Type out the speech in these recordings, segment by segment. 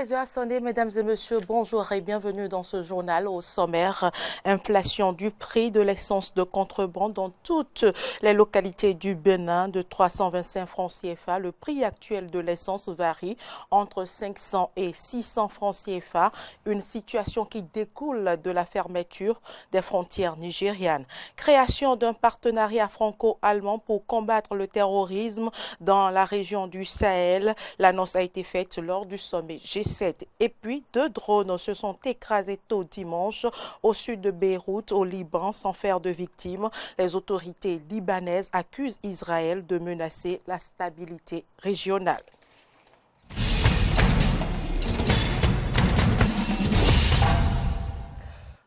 13h a sonné, mesdames et messieurs, bonjour et bienvenue dans ce journal. Au sommaire, inflation du prix de l'essence de contrebande dans toutes les localités du Bénin de 325 francs CFA. Le prix actuel de l'essence varie entre 500 et 600 francs CFA, une situation qui découle de la fermeture des frontières nigérianes. Création d'un partenariat franco-allemand pour combattre le terrorisme dans la région du Sahel. L'annonce a été faite lors du sommet G7. Et puis, 2 drones se sont écrasés tôt dimanche au sud de Beyrouth, au Liban, sans faire de victimes. Les autorités libanaises accusent Israël de menacer la stabilité régionale.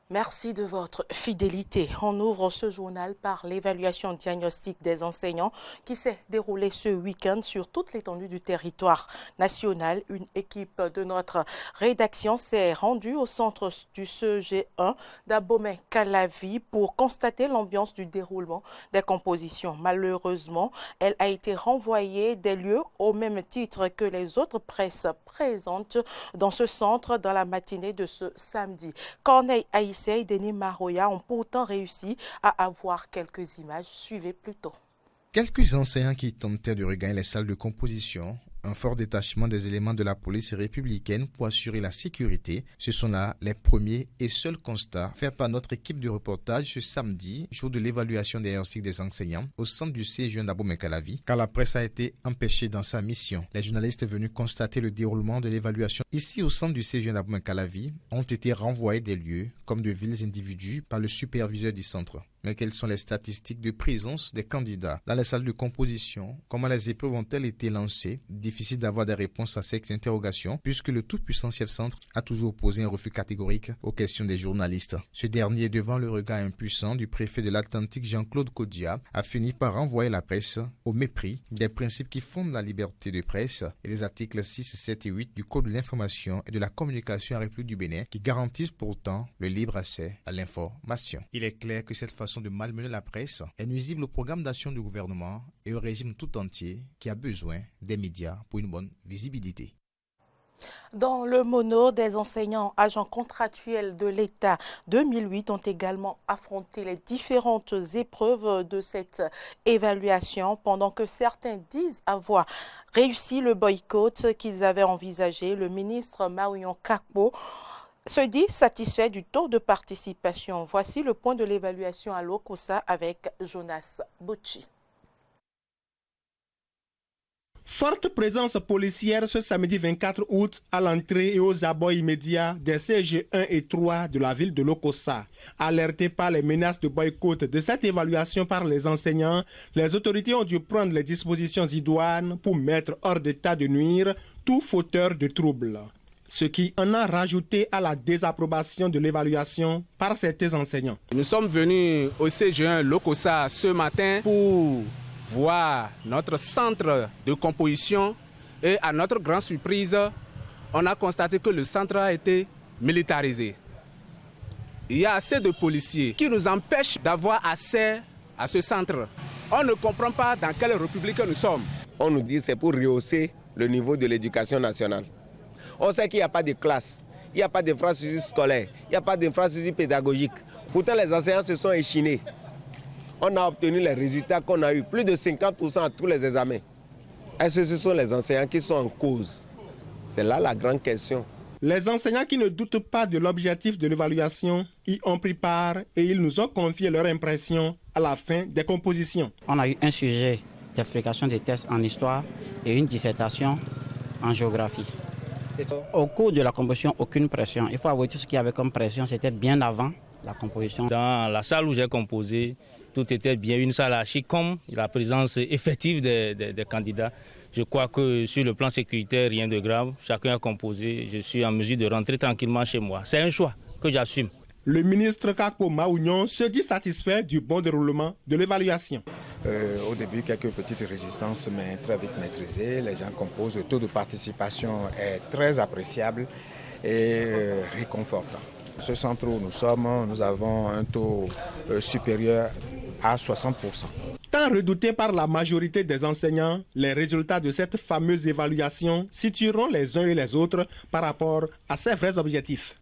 Merci de votre fidélité. On ouvre ce journal par l'évaluation diagnostique des enseignants qui s'est déroulée ce week-end sur toute l'étendue du territoire national. Une équipe de notre rédaction s'est rendue au centre du CEG1 d'Abomey-Calavi pour constater l'ambiance du déroulement des compositions. Malheureusement, elle a été renvoyée des lieux au même titre que les autres presses présentes dans ce centre dans la matinée de ce samedi. Corneille Haïssé et Denis Maroya ont pourtant réussi à avoir quelques images. Suivez plutôt. Quelques enseignants qui tentaient de regagner les salles de composition, un fort détachement des éléments de la police républicaine pour assurer la sécurité. Ce sont là les premiers et seuls constats faits par notre équipe de reportage ce samedi, jour de l'évaluation diagnostique des enseignants, au centre du CEG1 d'Abomey-Calavi, car la presse a été empêchée dans sa mission. Les journalistes venus constater le déroulement de l'évaluation ici au centre du CEG1 d'Abomey-Calavi ont été renvoyés des lieux comme de villes individus par le superviseur du centre. Mais quelles sont les statistiques de présence des candidats dans les salles de composition? Comment les épreuves ont-elles été lancées? Difficile d'avoir des réponses à ces interrogations puisque le tout-puissant chef-centre a toujours opposé un refus catégorique aux questions des journalistes. Ce dernier, devant le regard impuissant du préfet de l'Atlantique Jean-Claude Kodia, a fini par renvoyer la presse au mépris des principes qui fondent la liberté de presse et les articles 6, 7 et 8 du Code de l'information et de la communication en République du Bénin qui garantissent pourtant le libre accès à l'information. Il est clair que cette façon de malmener la presse est nuisible au programme d'action du gouvernement et au régime tout entier qui a besoin des médias pour une bonne visibilité. Dans le mono, des enseignants agents contractuels de l'État 2008 ont également affronté les différentes épreuves de cette évaluation pendant que certains disent avoir réussi le boycott qu'ils avaient envisagé. Le ministre Maouyon Kakpo se dit satisfait du taux de participation. Voici le point de l'évaluation à l'Okosa avec Jonas Bouchi. Forte présence policière ce samedi 24 août à l'entrée et aux abords immédiats des CG 1 et 3 de la ville de Lokossa. Alertés par les menaces de boycott de cette évaluation par les enseignants, les autorités ont dû prendre les dispositions idoines pour mettre hors d'état de nuire tout fauteur de troubles. Ce qui en a rajouté à la désapprobation de l'évaluation par certains enseignants. Nous sommes venus au CG1 Lokossa ce matin pour voir notre centre de composition et à notre grande surprise, on a constaté que le centre a été militarisé. Il y a assez de policiers qui nous empêchent d'avoir accès à ce centre. On ne comprend pas dans quelle république nous sommes. On nous dit que c'est pour rehausser le niveau de l'éducation nationale. On sait qu'il n'y a pas de classe, il n'y a pas d'infrastructure scolaire, il n'y a pas d'infrastructure pédagogique. Pourtant, les enseignants se sont échinés. On a obtenu les résultats qu'on a eu, plus de 50% à tous les examens. Est-ce que ce sont les enseignants qui sont en cause? C'est là la grande question. Les enseignants qui ne doutent pas de l'objectif de l'évaluation y ont pris part et ils nous ont confié leur impression à la fin des compositions. On a eu un sujet d'explication des tests en histoire et une dissertation en géographie. Au cours de la composition, aucune pression. Il faut avouer tout ce qu'il y avait comme pression, c'était bien avant la composition. Dans la salle où j'ai composé, tout était bien, une salle archi comme la présence effective des candidats. Je crois que sur le plan sécuritaire, rien de grave. Chacun a composé. Je suis en mesure de rentrer tranquillement chez moi. C'est un choix que j'assume. Le ministre Kakpo Maounion se dit satisfait du bon déroulement de l'évaluation. Au début, quelques petites résistances, mais très vite maîtrisées. Les gens composent. Le taux de participation est très appréciable et réconfortant. Ce centre où nous sommes, nous avons un taux supérieur à 60%. Tant Tant redoutés par la majorité des enseignants, les résultats de cette fameuse évaluation situeront les uns et les autres par rapport à ces vrais objectifs.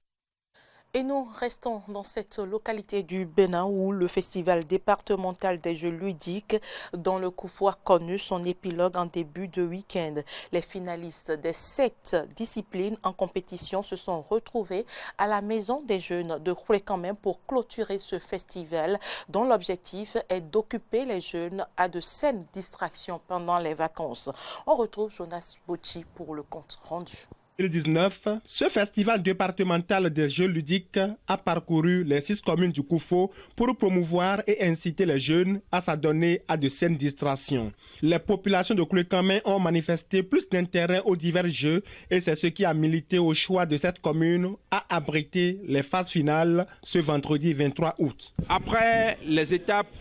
Et nous restons dans cette localité du Bénin où le festival départemental des jeux ludiques dans le Koufou a connu son épilogue en début de week-end. Les finalistes des 7 disciplines en compétition se sont retrouvés à la Maison des Jeunes de Khourékamem pour clôturer ce festival dont l'objectif est d'occuper les jeunes à de saines distractions pendant les vacances. On retrouve Jonas Bochi pour le compte rendu. 2019, ce festival départemental des jeux ludiques a parcouru les 6 communes du Koufou pour promouvoir et inciter les jeunes à s'adonner à de saines distractions. Les populations de Khourékamem ont manifesté plus d'intérêt aux divers jeux et c'est ce qui a milité au choix de cette commune à abriter les phases finales ce vendredi 23 août. Après les étapes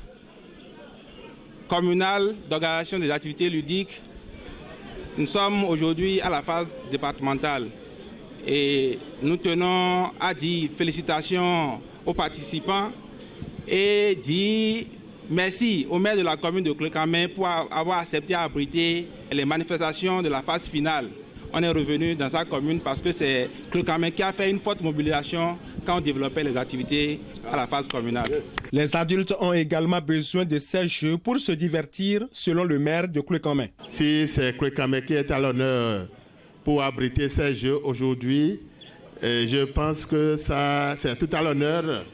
communales d'organisation des activités ludiques, nous sommes aujourd'hui à la phase départementale et nous tenons à dire félicitations aux participants et dire merci au maire de la commune de Khourékamem pour avoir accepté à abriter les manifestations de la phase finale. On est revenu dans sa commune parce que c'est Khourékamem qui a fait une forte mobilisation quand on développait les activités à la phase communale. Les adultes ont également besoin de ces jeux pour se divertir, selon le maire de Khourékamem. Si c'est Khourékamem qui est à l'honneur pour abriter ces jeux aujourd'hui, je pense que ça, c'est tout à l'honneur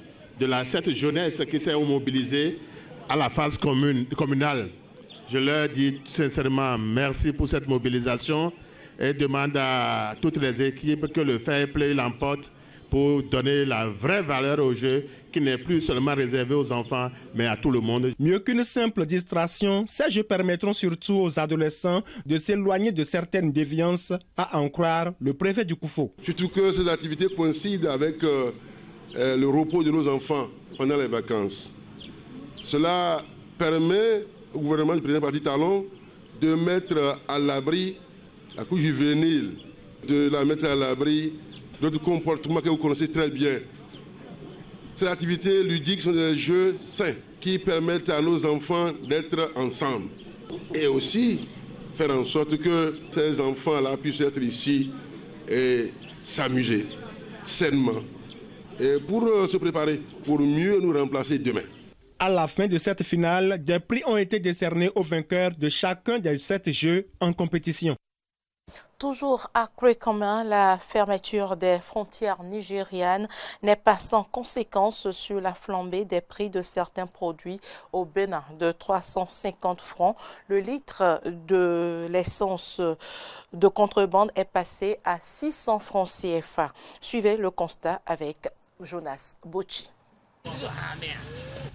de cette jeunesse qui s'est mobilisée à la phase communale. Je leur dis sincèrement merci pour cette mobilisation et demande à toutes les équipes que le fair play l'emporte pour donner la vraie valeur au jeu qui n'est plus seulement réservé aux enfants, mais à tout le monde. Mieux qu'une simple distraction, ces jeux permettront surtout aux adolescents de s'éloigner de certaines déviances, à en croire le préfet du Koufou. Surtout que ces activités coïncident avec le repos de nos enfants pendant les vacances. Cela permet au gouvernement du président Patrice Talon de mettre à l'abri la couche juvénile, de la mettre à l'abri d'autres comportements que vous connaissez très bien. Ces activités ludiques sont des jeux sains qui permettent à nos enfants d'être ensemble. Et aussi faire en sorte que ces enfants-là puissent être ici et s'amuser sainement. Et pour se préparer, pour mieux nous remplacer demain. À la fin de cette finale, des prix ont été décernés aux vainqueurs de chacun des 7 jeux en compétition. Toujours à Khourékamem, la fermeture des frontières nigérianes n'est pas sans conséquence sur la flambée des prix de certains produits au Bénin. De 350 francs, le litre de l'essence de contrebande est passé à 600 francs CFA. Suivez le constat avec Jonas Bochi.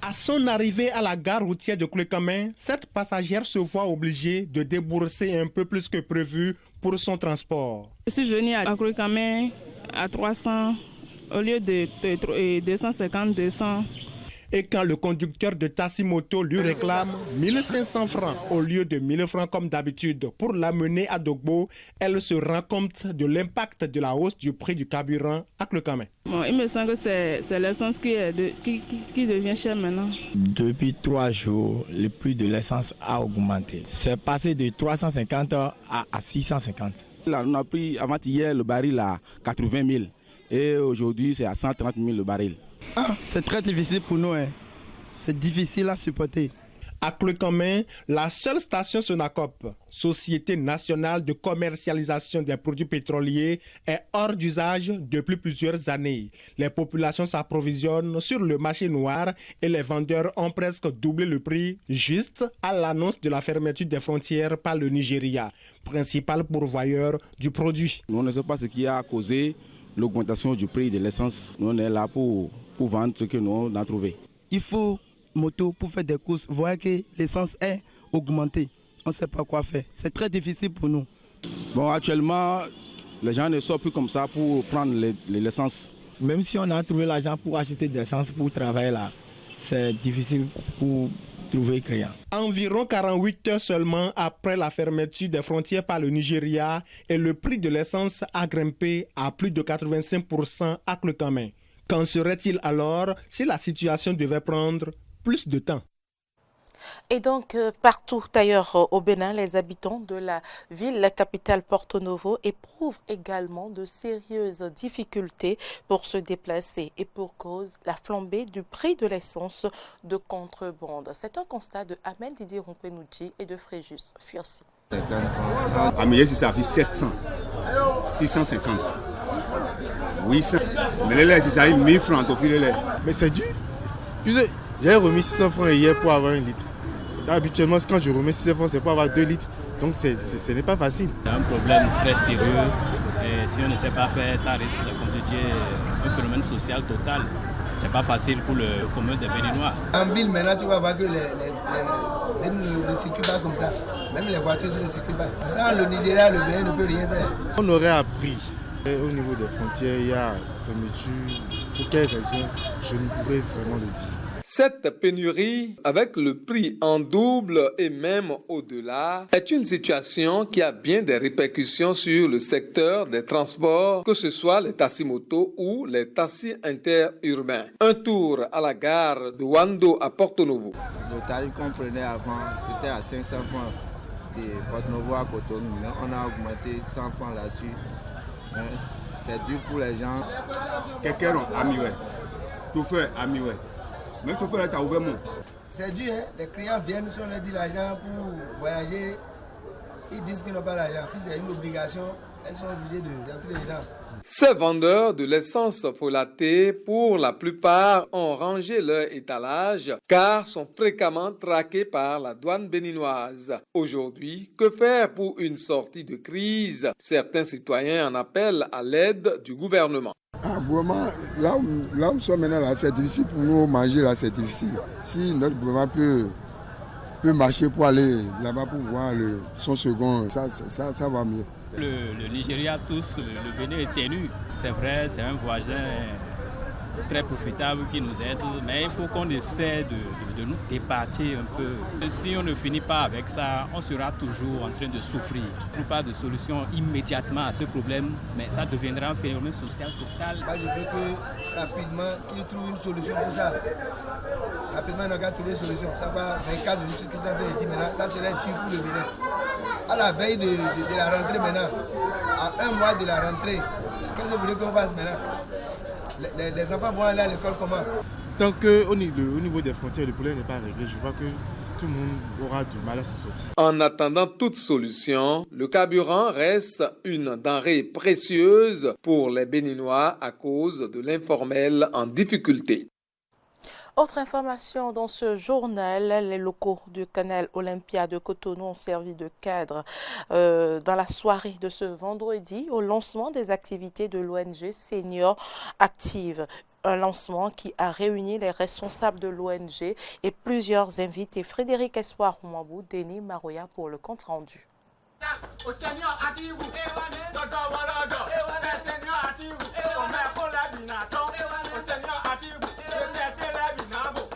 À son arrivée à la gare routière de Khourékamem, cette passagère se voit obligée de débourser un peu plus que prévu pour son transport. Je suis venue à Khourékamem à 300 au lieu de 250, 200. Et quand le conducteur de Tassimoto lui réclame 1500 francs au lieu de 1000 francs comme d'habitude pour l'amener à Dogbo, elle se rend compte de l'impact de la hausse du prix du carburant à Khourékamem. Bon, il me semble que c'est l'essence qui devient chère maintenant. Depuis 3 jours, le prix de l'essence a augmenté. C'est passé de 350 à 650. Là, on a pris avant-hier le baril à 80 000 et aujourd'hui c'est à 130 000 le baril. C'est très difficile pour nous, hein. C'est difficile à supporter. À Khourékamem, la seule station Sonacop, Société nationale de commercialisation des produits pétroliers, est hors d'usage depuis plusieurs années. Les populations s'approvisionnent sur le marché noir et les vendeurs ont presque doublé le prix juste à l'annonce de la fermeture des frontières par le Nigeria, principal pourvoyeur du produit. On ne sait pas ce qui a causé l'augmentation du prix de l'essence. Nous on est là pour vendre ce que nous on a trouvé. Il faut moto pour faire des courses. Vous voyez que l'essence est augmentée. On ne sait pas quoi faire. C'est très difficile pour nous. Bon, actuellement, les gens ne sortent plus comme ça pour prendre l'essence. Même si on a trouvé l'argent pour acheter de l'essence pour travailler là, c'est difficile pour trouver client. Environ 48 heures seulement après la fermeture des frontières par le Nigeria et le prix de l'essence a grimpé à plus de 85% à Khourékamem. Qu'en serait-il alors si la situation devait prendre plus de temps? Et donc, partout ailleurs au Bénin, les habitants de la ville, la capitale Porto Novo, éprouvent également de sérieuses difficultés pour se déplacer. Et pour cause, la flambée du prix de l'essence de contrebande. C'est un constat de Ahmed Didier Rompenouchi et de Fréjus Fiossi. À Mieux, ça fait 700, 650, 800. Mais les laits, ça fait 1000 francs au fil de lait. Mais c'est dur. J'ai remis 600 francs hier pour avoir 1 litre. Habituellement, quand je remets 600 francs, c'est pour avoir 2 litres. Donc ce n'est pas facile. C'est un problème très sérieux. Et si on ne sait pas faire, ça risque de constituer un phénomène social total. C'est pas facile pour le commun des Béninois. En ville, maintenant, tu vas voir que les ne circulent pas comme ça. Même les voitures ne circulent pas. Sans le Nigeria, le Bénin ne peut rien faire. On aurait appris. Et au niveau des frontières, il y a fermeture. Pour quelles raisons, je ne pourrais vraiment le dire. Cette pénurie, avec le prix en double et même au-delà, est une situation qui a bien des répercussions sur le secteur des transports, que ce soit les taxis motos ou les taxis interurbains. Un tour à la gare de Wando à Porto Novo. Le tarif qu'on prenait avant, c'était à 500 francs de Porto Novo à Cotonou. On a augmenté 100 francs là-dessus. C'est dur pour les gens. Quelqu'un a mis, tout fait a mis, mais tout fait, t'as ouvert mon. C'est dur, hein? Les clients viennent, si on leur dit l'argent pour voyager, ils disent qu'ils n'ont pas l'argent. Si c'est une obligation, elles sont obligées d'entrer dedans. Ces vendeurs de l'essence frelatée, pour la plupart, ont rangé leur étalage car sont fréquemment traqués par la douane béninoise. Aujourd'hui, que faire pour une sortie de crise? Certains citoyens en appellent à l'aide du gouvernement. Vraiment, là où nous sommes maintenant, là, c'est difficile pour nous manger, là, c'est difficile. Si notre gouvernement peut marcher pour aller là-bas pour voir son second, ça va mieux. Le Nigeria, tous, le Bénin est tenu. C'est vrai, c'est un voisin très profitable qui nous aide, mais il faut qu'on essaie de nous départir un peu. Si on ne finit pas avec ça, on sera toujours en train de souffrir. Il n'y a pas de solution immédiatement à ce problème, mais ça deviendra un phénomène social total. Moi, je veux que rapidement qu'ils trouvent une solution pour ça. Rapidement, on a trouvé une solution. Ça va 24 jours qui sont en train de dire maintenant, ça serait dur pour le Bénin. À la veille de la rentrée maintenant, à 1 mois de la rentrée, qu'est-ce que vous voulez qu'on fasse maintenant? Les enfants vont aller à l'école comment? Tant qu'au niveau des frontières, le problème n'est pas réglé, je vois que tout le monde aura du mal à se sortir. En attendant toute solution, le carburant reste une denrée précieuse pour les Béninois à cause de l'informel en difficulté. Autre information dans ce journal, les locaux du canal Olympia de Cotonou ont servi de cadre dans la soirée de ce vendredi au lancement des activités de l'ONG Senior Active. Un lancement qui a réuni les responsables de l'ONG et plusieurs invités. Frédéric Espoir Roumambou, Denis Maroya pour le compte rendu.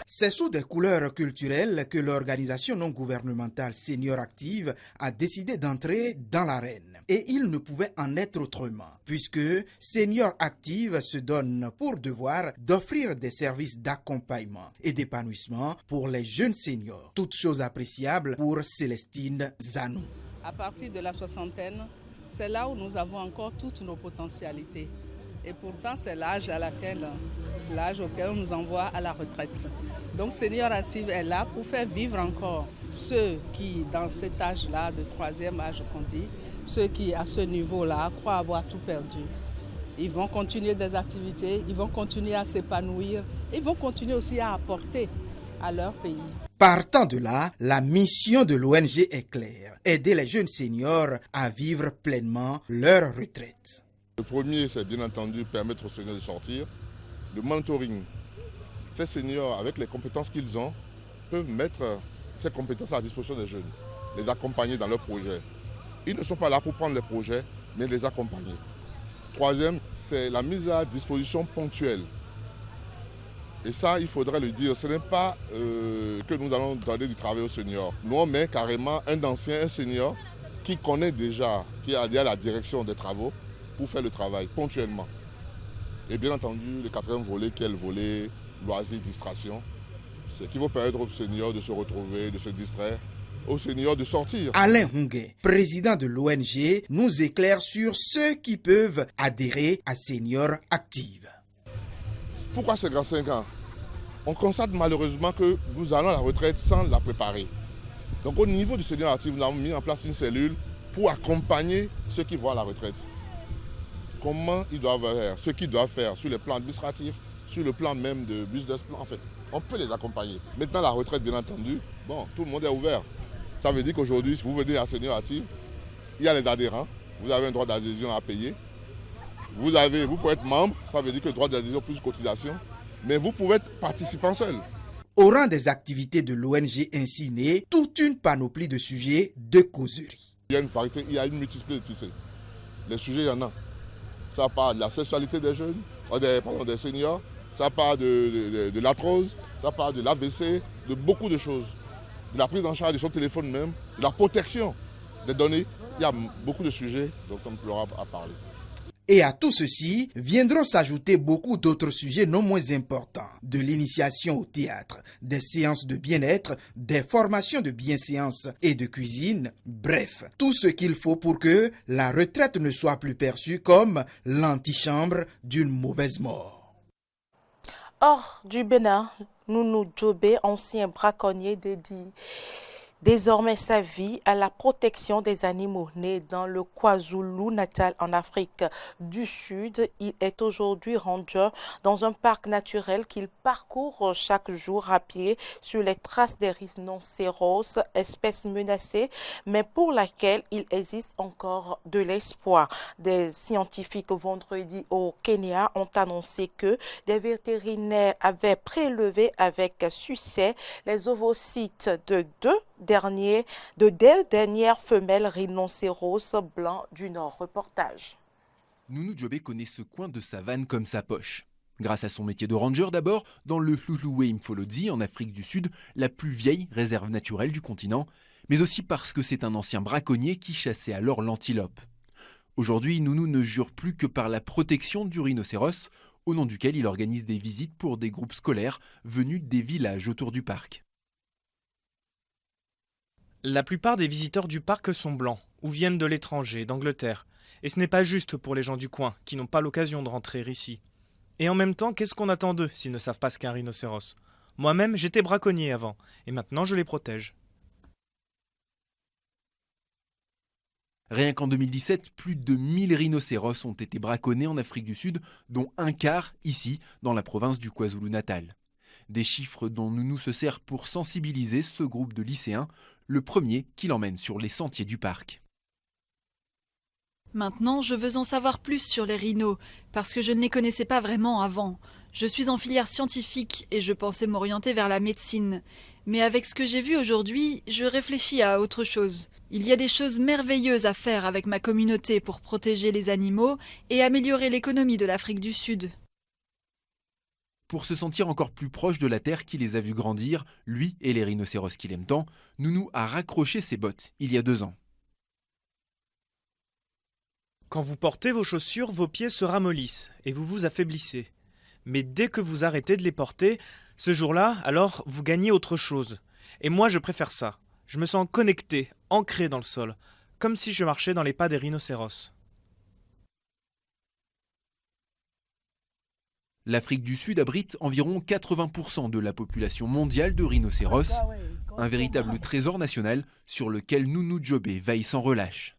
C'est sous des couleurs culturelles que l'organisation non gouvernementale Senior Active a décidé d'entrer dans l'arène. Et il ne pouvait en être autrement, puisque Senior Active se donne pour devoir d'offrir des services d'accompagnement et d'épanouissement pour les jeunes seniors. Toute chose appréciable pour Célestine Zanou. À partir de la soixantaine, c'est là où nous avons encore toutes nos potentialités. Et pourtant, c'est l'âge auquel on nous envoie à la retraite. Donc, Senior Active est là pour faire vivre encore ceux qui, dans cet âge-là, de troisième âge qu'on dit, ceux qui, à ce niveau-là, croient avoir tout perdu. Ils vont continuer des activités, ils vont continuer à s'épanouir, ils vont continuer aussi à apporter à leur pays. Partant de là, la mission de l'ONG est claire, aider les jeunes seniors à vivre pleinement leur retraite. Le premier, c'est bien entendu permettre aux seniors de sortir. Le mentoring. Ces seniors, avec les compétences qu'ils ont, peuvent mettre ces compétences à la disposition des jeunes, les accompagner dans leurs projets. Ils ne sont pas là pour prendre les projets, mais les accompagner. Troisième, c'est la mise à disposition ponctuelle. Et ça, il faudrait le dire, ce n'est pas que nous allons donner du travail aux seniors. Nous, on met carrément un ancien, un senior, qui connaît déjà, qui a déjà la direction des travaux, pour faire le travail ponctuellement. Et bien entendu, le quatrième volet, qui est le volet loisirs, distraction, C'est qui va permettre aux seniors de se retrouver, de se distraire, aux seniors de sortir. Alain Hunguet, président de l'ONG, nous éclaire sur ceux qui peuvent adhérer à Senior Active. Pourquoi ces grands 5 ans? On constate malheureusement que nous allons à la retraite sans la préparer. Donc au niveau du Senior Active, nous avons mis en place une cellule pour accompagner ceux qui vont à la retraite. Comment ils doivent faire, ce qu'ils doivent faire sur le plan administratif, sur le plan même de business plan, en fait. On peut les accompagner. Maintenant, la retraite, bien entendu, bon, tout le monde est ouvert. Ça veut dire qu'aujourd'hui, si vous venez à Senior Active, il y a les adhérents, vous avez un droit d'adhésion à payer. Vous pouvez être membre, ça veut dire que le droit d'adhésion plus cotisation, mais vous pouvez être participant seul. Au rang des activités de l'ONG ainsi née, toute une panoplie de sujets de causerie. Il y a une variété, il y a une multiplicité. Les sujets, il y en a. Ça parle de la sexualité des jeunes, des seniors, ça parle de l'arthrose, ça parle de l'AVC, de beaucoup de choses. De la prise en charge de son téléphone même, de la protection des données. Il y a beaucoup de sujets dont on pourra parler. Et à tout ceci viendront s'ajouter beaucoup d'autres sujets non moins importants, de l'initiation au théâtre, des séances de bien-être, des formations de bienséance et de cuisine, bref, tout ce qu'il faut pour que la retraite ne soit plus perçue comme l'antichambre d'une mauvaise mort. Hors du Bénin, Nounou Djobé, ancien braconnier, dédie désormais sa vie à la protection des animaux. Né dans le KwaZulu-Natal en Afrique du Sud, il est aujourd'hui ranger dans un parc naturel qu'il parcourt chaque jour à pied sur les traces des rhinocéros, espèce menacée, mais pour laquelle il existe encore de l'espoir. Des scientifiques vendredi au Kenya ont annoncé que des vétérinaires avaient prélevé avec succès les ovocytes de deux dernières femelles rhinocéros blancs du Nord. Reportage. Nounou Djobé connaît ce coin de savane comme sa poche. Grâce à son métier de ranger d'abord, dans le Hluhluwe Mfolozi en Afrique du Sud, la plus vieille réserve naturelle du continent, mais aussi parce que c'est un ancien braconnier qui chassait alors l'antilope. Aujourd'hui, Nounou ne jure plus que par la protection du rhinocéros, au nom duquel il organise des visites pour des groupes scolaires venus des villages autour du parc. La plupart des visiteurs du parc sont blancs ou viennent de l'étranger, d'Angleterre. Et ce n'est pas juste pour les gens du coin qui n'ont pas l'occasion de rentrer ici. Et en même temps, qu'est-ce qu'on attend d'eux s'ils ne savent pas ce qu'est un rhinocéros? Moi-même, j'étais braconnier avant, et maintenant je les protège. Rien qu'en 2017, plus de 1000 rhinocéros ont été braconnés en Afrique du Sud, dont un quart ici, dans la province du KwaZulu-Natal. Des chiffres dont Nounou se sert pour sensibiliser ce groupe de lycéens, le premier qui l'emmène sur les sentiers du parc. Maintenant, je veux en savoir plus sur les rhinos, parce que je ne les connaissais pas vraiment avant. Je suis en filière scientifique et je pensais m'orienter vers la médecine. Mais avec ce que j'ai vu aujourd'hui, je réfléchis à autre chose. Il y a des choses merveilleuses à faire avec ma communauté pour protéger les animaux et améliorer l'économie de l'Afrique du Sud. Pour se sentir encore plus proche de la terre qui les a vus grandir, lui et les rhinocéros qu'il aime tant, Nounou a raccroché ses bottes il y a 2 ans. Quand vous portez vos chaussures, vos pieds se ramollissent et vous vous affaiblissez. Mais dès que vous arrêtez de les porter, ce jour-là, alors vous gagnez autre chose. Et moi je préfère ça. Je me sens connecté, ancré dans le sol, comme si je marchais dans les pas des rhinocéros. L'Afrique du Sud abrite environ 80% de la population mondiale de rhinocéros, un véritable trésor national sur lequel Nounou Djobé veille sans relâche.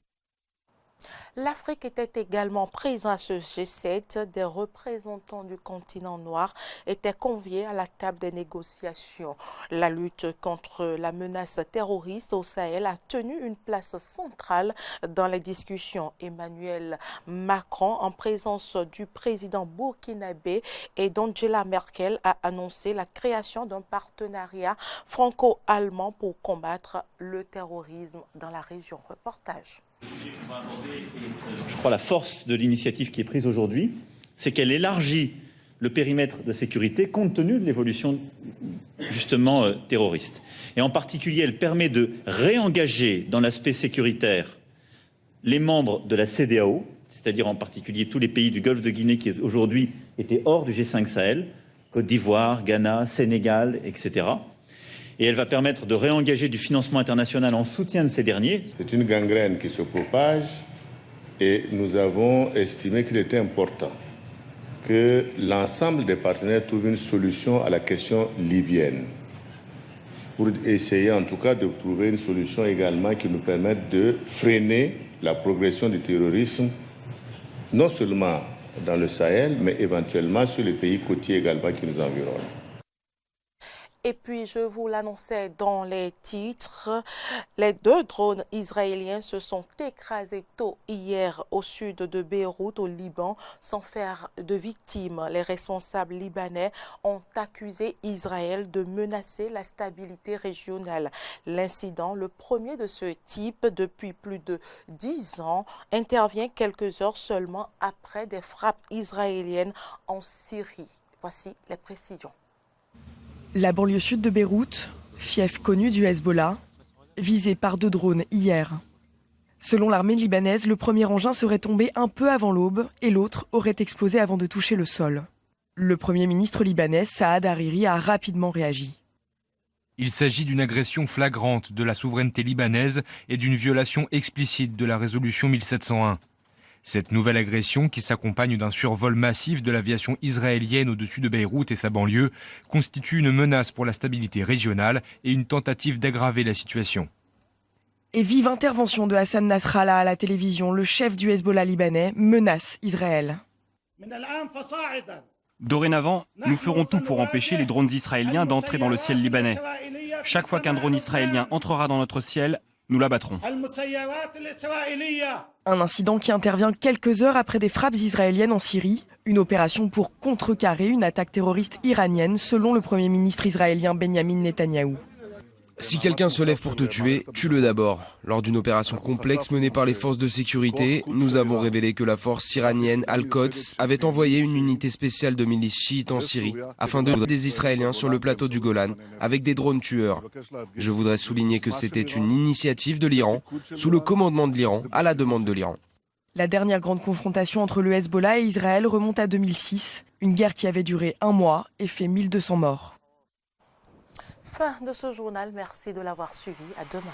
L'Afrique était également présente à ce G7. Des représentants du continent noir étaient conviés à la table des négociations. La lutte contre la menace terroriste au Sahel a tenu une place centrale dans les discussions. Emmanuel Macron, en présence du président burkinabé et d'Angela Merkel, a annoncé la création d'un partenariat franco-allemand pour combattre le terrorisme dans la région. Reportage. Je crois la force de l'initiative qui est prise aujourd'hui, c'est qu'elle élargit le périmètre de sécurité compte tenu de l'évolution justement terroriste. Et en particulier, elle permet de réengager dans l'aspect sécuritaire les membres de la CEDEAO, c'est-à-dire en particulier tous les pays du Golfe de Guinée qui aujourd'hui étaient hors du G5 Sahel, Côte d'Ivoire, Ghana, Sénégal, etc., et elle va permettre de réengager du financement international en soutien de ces derniers. C'est une gangrène qui se propage et nous avons estimé qu'il était important que l'ensemble des partenaires trouvent une solution à la question libyenne, pour essayer en tout cas de trouver une solution également qui nous permette de freiner la progression du terrorisme, non seulement dans le Sahel, mais éventuellement sur les pays côtiers également qui nous environnent. Et puis, je vous l'annonçais dans les titres, les 2 drones israéliens se sont écrasés tôt hier au sud de Beyrouth, au Liban, sans faire de victimes. Les responsables libanais ont accusé Israël de menacer la stabilité régionale. L'incident, le premier de ce type depuis plus de 10 ans, intervient quelques heures seulement après des frappes israéliennes en Syrie. Voici les précisions. La banlieue sud de Beyrouth, fief connu du Hezbollah, visée par 2 drones hier. Selon l'armée libanaise, le premier engin serait tombé un peu avant l'aube et l'autre aurait explosé avant de toucher le sol. Le premier ministre libanais, Saad Hariri, a rapidement réagi. Il s'agit d'une agression flagrante de la souveraineté libanaise et d'une violation explicite de la résolution 1701. Cette nouvelle agression, qui s'accompagne d'un survol massif de l'aviation israélienne au-dessus de Beyrouth et sa banlieue, constitue une menace pour la stabilité régionale et une tentative d'aggraver la situation. Et vive intervention de Hassan Nasrallah à la télévision, le chef du Hezbollah libanais menace Israël. Dorénavant, nous ferons tout pour empêcher les drones israéliens d'entrer dans le ciel libanais. Chaque fois qu'un drone israélien entrera dans notre ciel, nous l'abattrons. Un incident qui intervient quelques heures après des frappes israéliennes en Syrie, une opération pour contrecarrer une attaque terroriste iranienne selon le Premier ministre israélien Benyamin Netanyahou. Si quelqu'un se lève pour te tuer, tue-le d'abord. Lors d'une opération complexe menée par les forces de sécurité, nous avons révélé que la force iranienne Al-Quds avait envoyé une unité spéciale de milices chiites en Syrie afin de tuer des Israéliens sur le plateau du Golan avec des drones tueurs. Je voudrais souligner que c'était une initiative de l'Iran, sous le commandement de l'Iran, à la demande de l'Iran. La dernière grande confrontation entre le Hezbollah et Israël remonte à 2006, une guerre qui avait duré 1 mois et fait 1200 morts. Fin de ce journal, merci de l'avoir suivi, à demain.